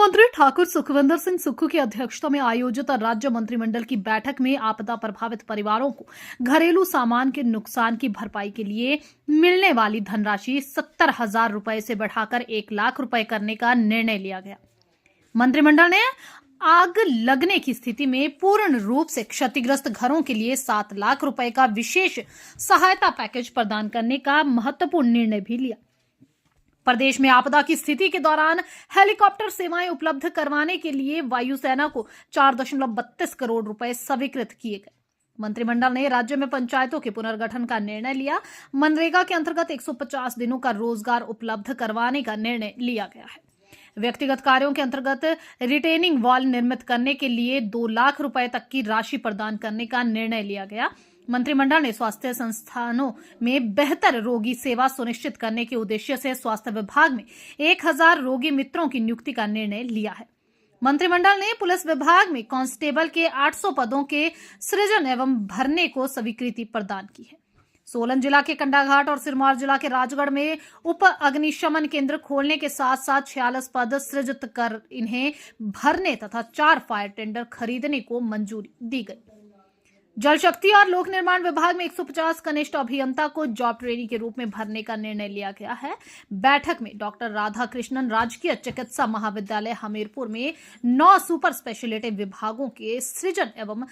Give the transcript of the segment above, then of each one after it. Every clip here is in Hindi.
मंत्री ठाकुर सुखविंदर सिंह सुक्खू की अध्यक्षता में आयोजित राज्य मंत्रिमंडल की बैठक में आपदा प्रभावित परिवारों को घरेलू सामान के नुकसान की भरपाई के लिए मिलने वाली धनराशि 70,000 रुपए से बढ़ाकर 1 लाख रुपए करने का निर्णय लिया गया। मंत्रिमंडल ने आग लगने की स्थिति में पूर्ण रूप से क्षतिग्रस्त घरों के लिए 7 लाख रुपए का विशेष सहायता पैकेज प्रदान करने का महत्वपूर्ण निर्णय भी लिया। प्रदेश में आपदा की स्थिति के दौरान हेलीकॉप्टर सेवाएं उपलब्ध करवाने के लिए वायुसेना को 4.32 करोड़ रुपए स्वीकृत किए गए। मंत्रिमंडल ने राज्य में पंचायतों के पुनर्गठन का निर्णय लिया। मनरेगा के अंतर्गत 150 दिनों का रोजगार उपलब्ध करवाने का निर्णय लिया गया है। व्यक्तिगत कार्यों के अंतर्गत रिटेनिंग वॉल निर्मित करने के लिए 2 लाख रुपए तक की राशि प्रदान करने का निर्णय लिया गया। मंत्रिमंडल ने स्वास्थ्य संस्थानों में बेहतर रोगी सेवा सुनिश्चित करने के उद्देश्य से स्वास्थ्य विभाग में 1000 रोगी मित्रों की नियुक्ति का निर्णय लिया है। मंत्रिमंडल ने पुलिस विभाग में कांस्टेबल के 800 पदों के सृजन एवं भरने को स्वीकृति प्रदान की है। सोलन जिला के कंडाघाट और सिरमौर जिला के राजगढ़ में उप अग्निशमन केंद्र खोलने के साथ साथ 46 पद सृजित कर इन्हें भरने तथा 4 फायर टेंडर खरीदने को मंजूरी दी गई। जल शक्ति और लोक निर्माण विभाग में 150 कनिष्ठ अभियंता को जॉब ट्रेनिंग के रूप में भरने का निर्णय लिया गया है। बैठक में डॉक्टर राधा कृष्णन राजकीय चिकित्सा महाविद्यालय हमीरपुर में 9 सुपर स्पेशलिटी विभागों के सृजन एवं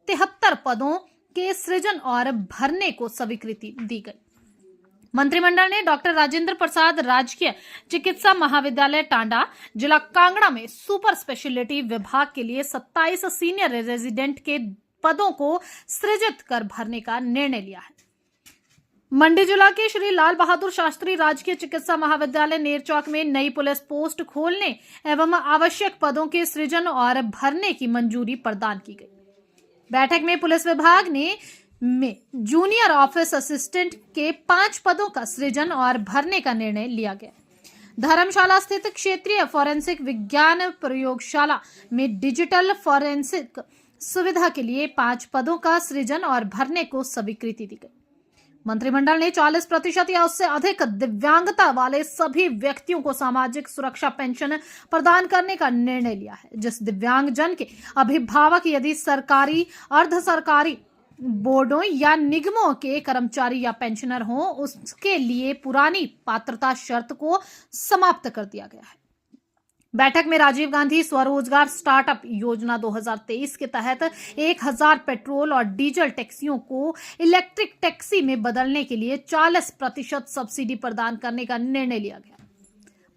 73 पदों के सृजन और भरने को स्वीकृति दी गई। मंत्रिमंडल ने डॉक्टर राजेंद्र प्रसाद राजकीय चिकित्सा महाविद्यालय टांडा जिला कांगड़ा में सुपर स्पेशलिटी विभाग के लिए 27 सीनियर रेजिडेंट के पदों को सृजित कर भरने का निर्णय लिया है। मंडी जिला के श्री लाल बहादुर शास्त्री राजकीय चिकित्सा महाविद्यालय नेरचौक में नई पुलिस पोस्ट खोलने एवं आवश्यक पदों के सृजन और भरने की मंजूरी प्रदान की गई। बैठक में पुलिस विभाग में जूनियर ऑफिस असिस्टेंट के 5 पदों का सृजन और भरने का निर्णय लिया गया। धर्मशाला स्थित क्षेत्रीय फॉरेंसिक विज्ञान प्रयोगशाला में डिजिटल फॉरेंसिक सुविधा के लिए 5 पदों का सृजन और भरने को स्वीकृति दी गई। मंत्रिमंडल ने 40% या उससे अधिक दिव्यांगता वाले सभी व्यक्तियों को सामाजिक सुरक्षा पेंशन प्रदान करने का निर्णय लिया है। जिस दिव्यांग जन के अभिभावक यदि सरकारी, अर्ध सरकारी बोर्डों या निगमों के कर्मचारी या पेंशनर हों, उसके लिए पुरानी पात्रता शर्त को समाप्त कर दिया गया है। बैठक में राजीव गांधी स्वरोजगार स्टार्टअप योजना 2023 के तहत 1000 पेट्रोल और डीजल टैक्सियों को इलेक्ट्रिक टैक्सी में बदलने के लिए 40% सब्सिडी प्रदान करने का निर्णय लिया गया।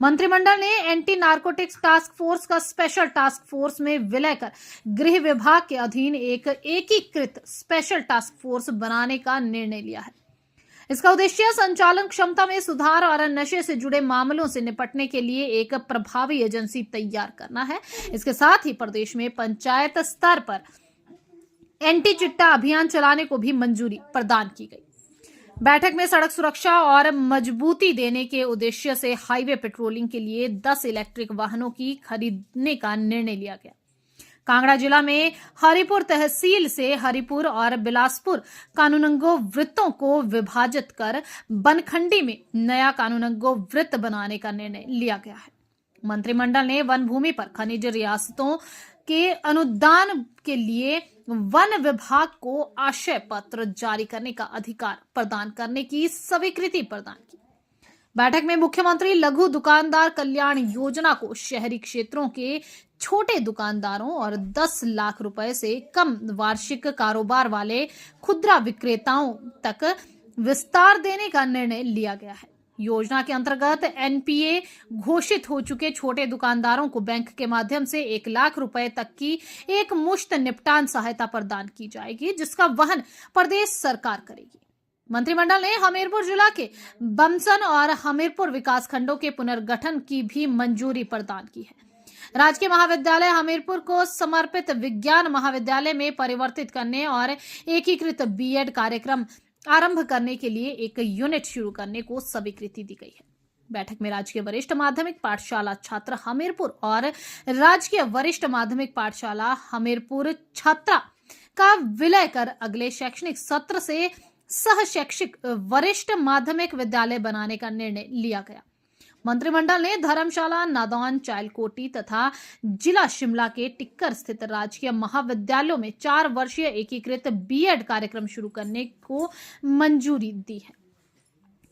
मंत्रिमंडल ने एंटी नारकोटिक्स टास्क फोर्स का स्पेशल टास्क फोर्स में विलय कर गृह विभाग के अधीन एक एकीकृत स्पेशल टास्क फोर्स बनाने का निर्णय लिया है। इसका उद्देश्य संचालन क्षमता में सुधार और नशे से जुड़े मामलों से निपटने के लिए एक प्रभावी एजेंसी तैयार करना है। इसके साथ ही प्रदेश में पंचायत स्तर पर एंटी चिट्टा अभियान चलाने को भी मंजूरी प्रदान की गई। बैठक में सड़क सुरक्षा और मजबूती देने के उद्देश्य से हाईवे पेट्रोलिंग के लिए 10 इलेक्ट्रिक वाहनों की खरीदने का निर्णय लिया गया। कांगड़ा जिला में हरिपुर तहसील से हरिपुर और बिलासपुर कानूनगो वृत्तों को विभाजित कर बनखंडी में नया कानूनगो वृत्त बनाने का निर्णय लिया गया है। मंत्रिमंडल ने वन भूमि पर खनिज रियासतों के अनुदान के लिए वन विभाग को आशय पत्र जारी करने का अधिकार प्रदान करने की स्वीकृति प्रदान की। बैठक में मुख्यमंत्री लघु दुकानदार कल्याण योजना को शहरी क्षेत्रों के छोटे दुकानदारों और 10 लाख रुपए से कम वार्षिक कारोबार वाले खुदरा विक्रेताओं तक विस्तार देने का निर्णय लिया गया है। योजना के अंतर्गत एनपीए घोषित हो चुके छोटे दुकानदारों को बैंक के माध्यम से 1 लाख रुपए तक की एक मुश्त निपटान सहायता प्रदान की जाएगी, जिसका वहन प्रदेश सरकार करेगी। मंत्रिमंडल ने हमीरपुर जिला के बमसन और हमीरपुर विकासखंडों के पुनर्गठन की भी मंजूरी प्रदान की है। राजकीय महाविद्यालय हमीरपुर को समर्पित विज्ञान महाविद्यालय में परिवर्तित करने और एकीकृत बीएड कार्यक्रम आरंभ करने के लिए एक यूनिट शुरू करने को स्वीकृति दी गई है। बैठक में राजकीय वरिष्ठ माध्यमिक पाठशाला छात्र हमीरपुर और राजकीय वरिष्ठ माध्यमिक पाठशाला हमीरपुर छात्रा का विलय कर अगले शैक्षणिक सत्र से सह शैक्षिक वरिष्ठ माध्यमिक विद्यालय बनाने का निर्णय लिया गया। मंत्रिमंडल ने धर्मशाला, नादौन, चायलकोटी तथा जिला शिमला के टिक्कर स्थित राजकीय महाविद्यालयों में 4 वर्षीय एकीकृत बीएड कार्यक्रम शुरू करने को मंजूरी दी है।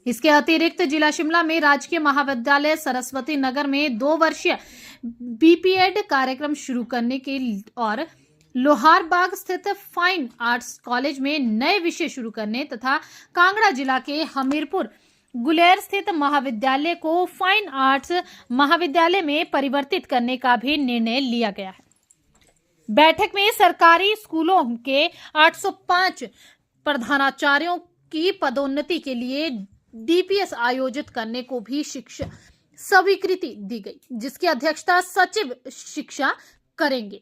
इसके अतिरिक्त जिला शिमला में राजकीय महाविद्यालय सरस्वती नगर में 2 वर्षीय बीपीएड कार्यक्रम शुरू करने के और लोहारबाग स्थित फाइन आर्ट्स कॉलेज में नए विषय शुरू करने तथा कांगड़ा जिला के हमीरपुर गुलेर स्थित महाविद्यालय को फाइन आर्ट्स महाविद्यालय में परिवर्तित करने का भी निर्णय लिया गया है। बैठक में सरकारी स्कूलों के 805 प्रधानाचार्यों की पदोन्नति के लिए डीपीएस आयोजित करने को भी शिक्षा स्वीकृति दी गई, जिसकी अध्यक्षता सचिव शिक्षा करेंगे।